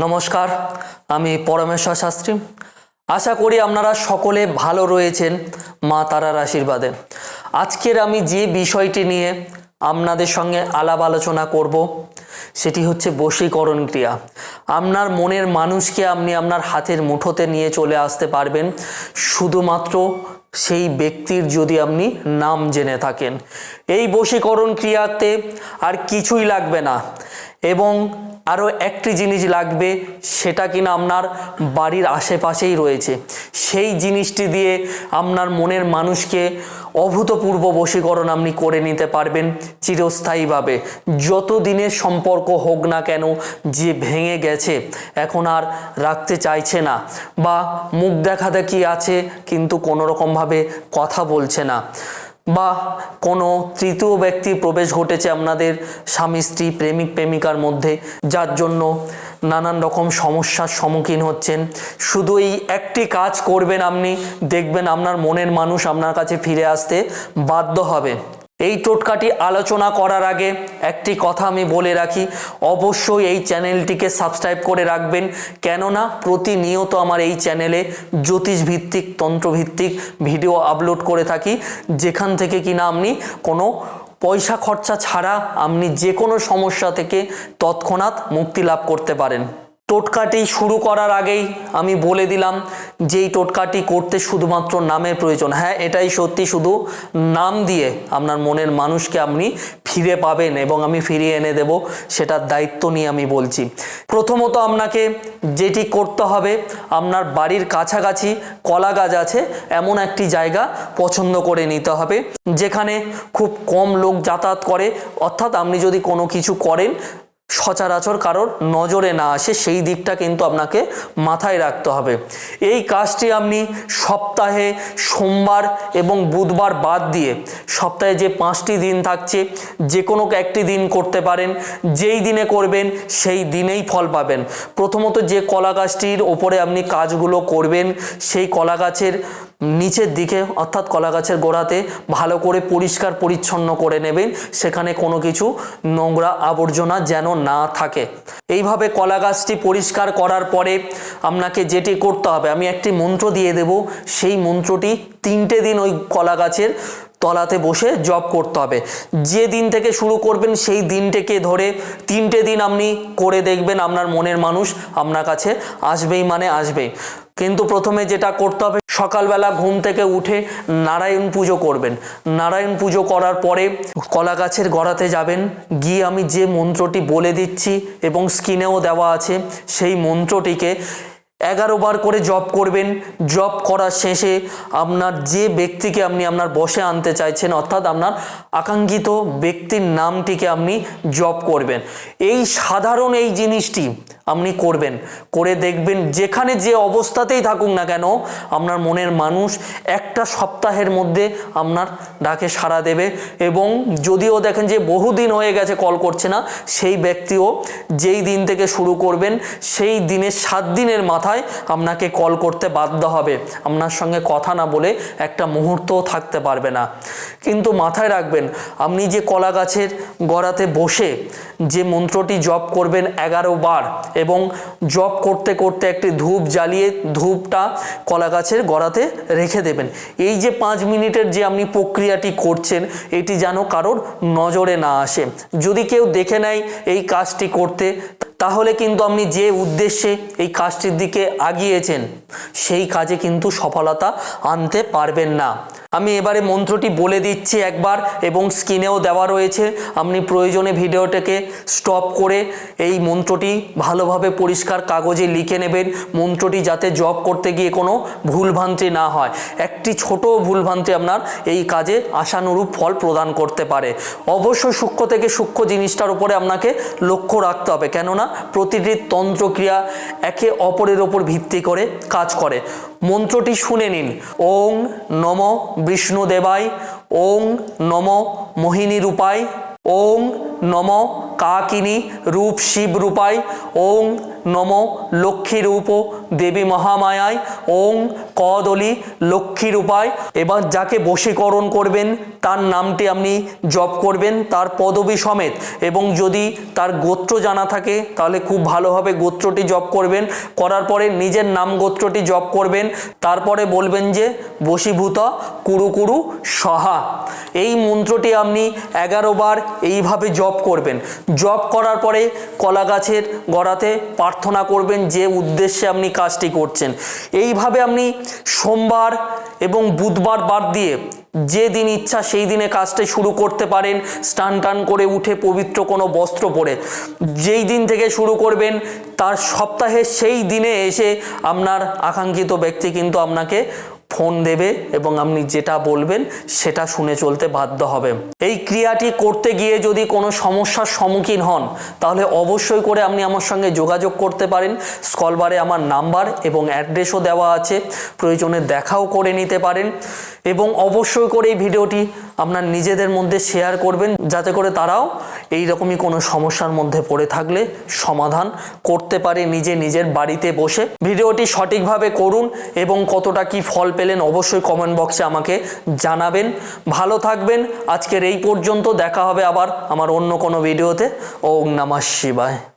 নমস্কার, আমি পরমেশ্বর শাস্ত্রী। আশা করি আপনারা সকলে ভালো রয়েছেন মা তারার আশীর্বাদে। আজকের আমি যে বিষয়টি নিয়ে আপনাদের সঙ্গে আলাপ আলোচনা করব সেটি হচ্ছে বশীকরণ ক্রিয়া। আপনার মনের মানুষকে আপনি আপনার হাতের মুঠোতে নিয়ে চলে আসতে পারবেন শুধুমাত্র সেই ব্যক্তির যদি আপনি নাম জেনে থাকেন। এই বশীকরণ ক্রিয়াতে আর কিছুই লাগবে না, এবং আরও একটি জিনিস লাগবে, সেটা কিনা আপনার বাড়ির আশেপাশেই রয়েছে। সেই জিনিসটি দিয়ে আপনার মনের মানুষকে অভূতপূর্ব বশীকরণ আপনি করে নিতে পারবেন চিরস্থায়ীভাবে। যত দিনের সম্পর্ক হোক না কেন, যে ভেঙে গেছে, এখন আর রাখতে চাইছে না, বা মুখ দেখাদেখি আছে কিন্তু কোনোরকমভাবে কথা বলছে না, বা কোনো তৃতীয় ব্যক্তির প্রবেশ ঘটেছে আপনাদের স্বামী স্ত্রী প্রেমিক প্রেমিকার মধ্যে, যার জন্য নানান রকম সমস্যার সম্মুখীন হচ্ছেন, শুধু এই একটি কাজ করবেন, আপনি দেখবেন আপনার মনের মানুষ আপনার কাছে ফিরে আসতে বাধ্য হবে। এই টোটকাটি আলোচনা করার আগে একটি কথা আমি বলে রাখি, অবশ্যই এই চ্যানেলটিকে সাবস্ক্রাইব করে রাখবেন, কেননা প্রতিনিয়ত আমার এই চ্যানেলে জ্যোতিষভিত্তিক তন্ত্রভিত্তিক ভিডিও আপলোড করে থাকি, যেখান থেকে কিনা আপনি কোনো পয়সা খরচা ছাড়া আপনি যে কোনো সমস্যা থেকে তৎক্ষণাৎ মুক্তি লাভ করতে পারেন। টোটকাটি শুরু করার আগেই আমি বলে দিলাম যে এই টোটকাটি করতে শুধুমাত্র নামের প্রয়োজন। হ্যাঁ, এটাই সত্যি, শুধু নাম দিয়ে আপনার মনের মানুষকে আপনি ফিরে পাবেন এবং আমি ফিরিয়ে এনে দেব, সেটার দায়িত্ব নিয়ে আমি বলছি। প্রথমত আপনাকে যেটি করতে হবে, আপনার বাড়ির কাছাকাছি কলা গাছ আছে এমন একটি জায়গা পছন্দ করে নিতে হবে, যেখানে খুব কম লোক যাতায়াত করে, অর্থাৎ আপনি যদি কোনো কিছু করেন সচরাচর কারোর নজরে না আসে, সেই দিকটা কিন্তু আপনাকে মাথায় রাখতে হবে। এই কাজটি আপনি সপ্তাহে সোমবার এবং বুধবার বাদ দিয়ে সপ্তাহে যে 5টি দিন থাকছে, যে কোনো একটি দিন করতে পারেন। যেই দিনে করবেন সেই দিনেই ফল পাবেন। প্রথমত যে কলা গাছটির ওপরে আপনি কাজগুলো করবেন, সেই কলা গাছের নিচের দিকে অর্থাৎ কলা গাছের গোড়াতে ভালো করে পরিষ্কার পরিচ্ছন্ন করে নেবেন, সেখানে কোনো কিছু নোংরা আবর্জনা যেন না থাকে। এইভাবে কলা গাছটি পরিষ্কার করার পরে আপনাকে যেটি করতে হবে, আমি একটি মন্ত্র দিয়ে দেব, সেই মন্ত্রটি 3টে দিন ওই কলা গাছের তলাতে বসে জপ করতে হবে। যে দিন থেকে শুরু করবেন সেই দিনটাকে ধরে 3টে দিন আপনি করে দেখবেন, আপনার মনের মানুষ আপনার কাছে আসবেই মানে আসবেই। কিন্তু প্রথমে যেটা করতে হবে, সকালবেলা ঘুম থেকে উঠে নারায়ণ পুজো করবেন। নারায়ণ পুজো করার পরে কলা গাছের গোড়াতে যাবেন, গিয়ে আমি যে মন্ত্রটি বলে দিচ্ছি এবং স্ক্রিনেও দেওয়া আছে, সেই মন্ত্রটিকে 11 বার করে জপ করবেন। জপ করার শেষে আপনার যে ব্যক্তিকে আপনি আপনার বশে আনতে চাইছেন, অর্থাৎ আপনার আকাঙ্ক্ষিত ব্যক্তির নামটিকে আপনি জপ করবেন। এই সাধারণ এই জিনিসটি আপনি করবেন, করে দেখবেন যেখানে যে অবস্থাতেই থাকুক না কেন, আপনার মনের মানুষ একটা সপ্তাহের মধ্যে আপনার ডাকে সাড়া দেবে। এবং যদিও দেখেন যে বহুদিন হয়ে গেছে কল করছে না, সেই ব্যক্তিও যেই দিন থেকে শুরু করবেন সেই দিনের 7 দিনের মাথায় আপনাকে কল করতে বাধ্য হবে, আপনার সঙ্গে কথা না বলে একটা মুহূর্তও থাকতে পারবে না। কিন্তু মাথায় রাখবেন, আপনি যে কলা গাছের গোড়াতে বসে যে মন্ত্রটি জপ করবেন 11 বার, এবং জপ করতে করতে একটি ধূপ জ্বালিয়ে ধূপটা কলা গাছের গোড়াতে রেখে দেবেন। এই যে 5 মিনিটের যে আপনি প্রক্রিয়াটি করছেন, এটি যেন কারোর নজরে না আসে। যদি কেউ দেখে নেয় এই কাজটি করতে, তাহলে কিন্তু আপনি যে উদ্দেশ্যে এই কাজটির দিকে আগিয়েছেন সেই কাজে কিন্তু সফলতা আনতে পারবেন না। আমি এবারে মন্ত্রটি বলে দিচ্ছি একবার, এবং স্ক্রিনেও দেওয়া রয়েছে, আপনি প্রয়োজনে ভিডিওটাকে স্টপ করে এই মন্ত্রটি ভালোভাবে পরিষ্কার কাগজে লিখে নেবেন, মন্ত্রটি যাতে জপ করতে গিয়ে কোনো ভুলভ্রান্তি না হয়। একটি ছোট ভুলভ্রান্তি আপনার এই কাজে আশানুরূপ ফল প্রদান করতে পারে। অবশ্যই সূক্ষ্ম থেকে সূক্ষ্ম জিনিসটার উপরে আপনাকে লক্ষ্য রাখতে হবে, কেননা প্রতিটি তন্ত্রক্রিয়া একে অপরের ওপর ভিত্তি করে কাজ করে। মন্ত্রটি শুনে নিন। ওং নম বিষ্ণুদেবায়, ওং নম মোহিনী রূপায়, ওং নম কাকিনী রূপ শিব রূপায়, ওং নম লক্ষ্মী রূপ দেবী মহামায়ায়, ওং কদলি লক্ষ্মী রূপায়। এবার যাকে বশীকরণ করবেন তার নামটি আপনি জপ করবেন, তার পদবী সমেত, এবং যদি তার গোত্র জানা থাকে তাহলে খুব ভালোভাবে গোত্রটি জপ করবেন। করার পরে নিজের নাম গোত্রটি জপ করবেন, তারপরে বলবেন যে বশীভূত কুরু কুরু সহা। এই মন্ত্রটি আপনি 11 বার এইভাবে জপ করবেন। জপ করার পরে কলা গাছের গোড়াতে প্রার্থনা করবেন যে উদ্দেশ্যে আপনি কাজটি করছেন। এইভাবে আপনি সোমবার এবং বুধবার বাদ দিয়ে যে দিন ইচ্ছা সেই দিনে কাজটা শুরু করতে পারেন। স্নান টান করে উঠে পবিত্র কোনো বস্ত্র পরে যেই দিন থেকে শুরু করবেন তার সপ্তাহে সেই দিনে এসে আপনার আকাঙ্ক্ষিত ব্যক্তি কিন্তু আপনাকে ফোন দেবে এবং আপনি যেটা বলবেন সেটা শুনে চলতে বাধ্য হবে। এই ক্রিয়াটি করতে গিয়ে যদি কোনো সমস্যার সম্মুখীন হন তাহলে অবশ্যই করে আপনি আমার সঙ্গে যোগাযোগ করতে পারেন। স্কলবারে আমার নাম্বার এবং অ্যাড্রেসও দেওয়া আছে, প্রয়োজনে দেখাও করে নিতে পারেন। এবং অবশ্যই করে এই ভিডিওটি আপনার নিজেদের মধ্যে শেয়ার করবেন, যাতে করে তারাও এই রকমই কোনো সমস্যার মধ্যে পড়ে থাকলে সমাধান করতে পারে নিজের বাড়িতে বসে। ভিডিওটি সঠিকভাবে করুন এবং কতটা কি ফল পেলেন অবশ্যই কমেন্ট বক্সে আমাকে জানাবেন। ভালো থাকবেন। আজকের এই পর্যন্ত, দেখা হবে আবার আমার অন্য কোনো ভিডিওতে। ওম নমঃ শিবায়।